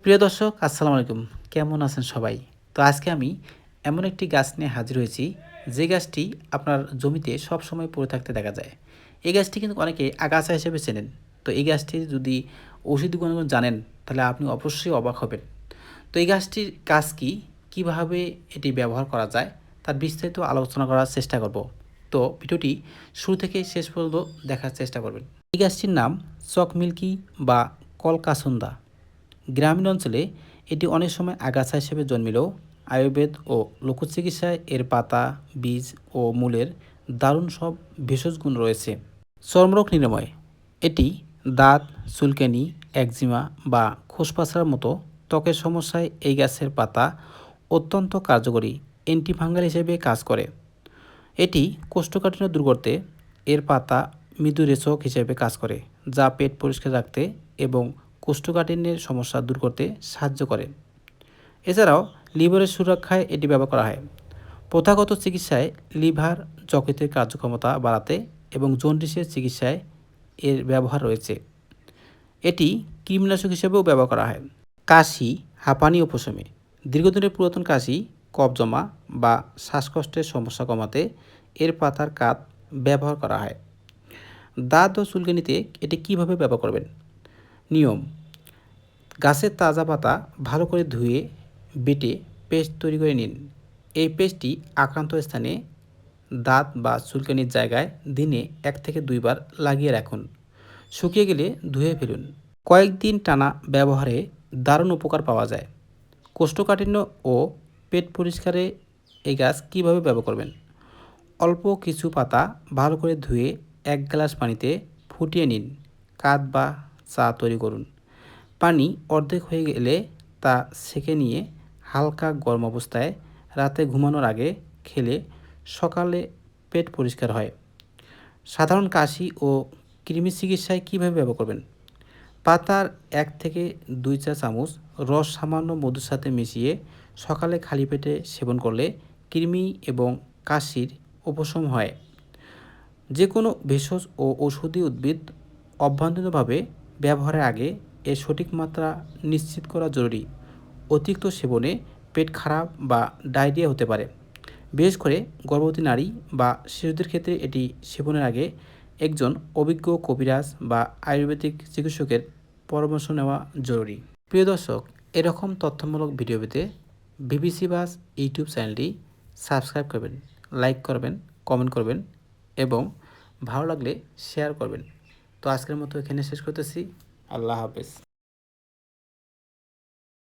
প্রিয় দর্শক আসসালামু আলাইকুম। কেমন আছেন সবাই? তো আজকে আমি এমন একটি গাছ নিয়ে হাজির হয়েছি যে গাছটি আপনার জমিতে সবসময় পড়ে থাকতে দেখা যায়। এই গাছটি কিন্তু অনেকে আগাছা হিসেবে চেনেন। তো এই গাছটির যদি ঔষধি গুণাগুণ জানেন তাহলে আপনি অবশ্যই অবাক হবেন। তো এই গাছটির কাজ কি? কিভাবে এটি ব্যবহার করা যায়? তার বিস্তারিত আলোচনা করার চেষ্টা করব। তো ভিডিওটি শুরু থেকে শেষ পর্যন্ত দেখার চেষ্টা করবেন। এই গাছটির নাম চকমিল্কি বা কলকাসুন্দা। গ্রামীণ অঞ্চলে এটি অনেক সময় আগাছা হিসেবে জন্মিলেও আয়ুর্বেদ ও লোকচিকিৎসায় এর পাতা, বীজ ও মূলের দারুণ সব ভেষজ গুণ রয়েছে। চর্মরোগ নিরাময় এটি দাঁত, চুলকানি, একজিমা বা খোসপাছার মতো ত্বকের সমস্যায় এই গাছের পাতা অত্যন্ত কার্যকরী অ্যান্টিফাঙ্গাল হিসেবে কাজ করে। এটি কোষ্ঠকাঠিন্য দূর করতে এর পাতা মৃদু রেচক হিসেবে কাজ করে, যা পেট পরিষ্কার রাখতে এবং কোষ্ঠকাঠিন্যের সমস্যা দূর করতে সাহায্য করে। এছাড়াও লিভারের সুরক্ষায় এটি ব্যবহার করা হয়। প্রথাগত চিকিৎসায় লিভার যকৃতের কার্যক্ষমতা বাড়াতে এবং জন্ডিসের চিকিৎসায় এর ব্যবহার রয়েছে। এটি কৃমিনাশক হিসেবেও ব্যবহার করা হয়। কাশি, হাঁপানি উপশমে দীর্ঘদিনের পুরাতন কাশি, কফ জমা বা শ্বাসকষ্টের সমস্যা কমাতে এর পাতার কাত ব্যবহার করা হয়। দাঁত ও চুলকানিতে এটি কীভাবে ব্যবহার করবেন? নিয়ম: গাছের তাজা পাতা ভালো করে ধুয়ে বেটে পেস্ট তৈরি করে নিন। এই পেস্টটি আক্রান্ত স্থানে দাঁত বা চুলকানির জায়গায় দিনে 1 থেকে 2 বার লাগিয়ে রাখুন। শুকিয়ে গেলে ধুয়ে ফেলুন। কয়েকদিন টানা ব্যবহারে দারুণ উপকার পাওয়া যায়। কোষ্ঠকাঠিন্য ও পেট পরিষ্কারে এই গাছ কীভাবে ব্যবহার করবেন? অল্প কিছু পাতা ভালো করে ধুয়ে 1 গ্লাস পানিতে ফুটিয়ে নিন। কাপ বা চা তৈরি করুন। পানি অর্ধেক হয়ে গেলে তা ছেঁকে নিয়ে হালকা গরম অবস্থায় রাতে ঘুমানোর আগে খেলে সকালে পেট পরিষ্কার হয়। সাধারণ কাশি ও কৃমি চিকিৎসায় কীভাবে ব্যবহার করবেন? পাতার 1 থেকে 2 চা চামচ রস সামান্য মধুর সাথে মিশিয়ে সকালে খালি পেটে সেবন করলে কৃমি এবং কাশির উপশম হয়। যে কোনো ভেষজ ও ঔষধি উদ্ভিদ অভ্যন্তরীণভাবে ব্যবহারের আগে এর সঠিক মাত্রা নিশ্চিত করা জরুরি। অতিরিক্ত সেবনে পেট খারাপ বা ডায়রিয়া হতে পারে। বিশেষ করে গর্ভবতী নারী বা শিশুদের ক্ষেত্রে এটি সেবনের আগে একজন অভিজ্ঞ কবিরাজ বা আয়ুর্বেদিক চিকিৎসকের পরামর্শ নেওয়া জরুরি। প্রিয় দর্শক, এরকম তথ্যমূলক ভিডিও পেতে বিবিসি বাস ইউটিউব চ্যানেলটি সাবস্ক্রাইব করবেন, লাইক করবেন, কমেন্ট করবেন এবং ভালো লাগলে শেয়ার করবেন। তো আজকের মতো এখানে শেষ করতেছি। আল্লাহ হাফেজ।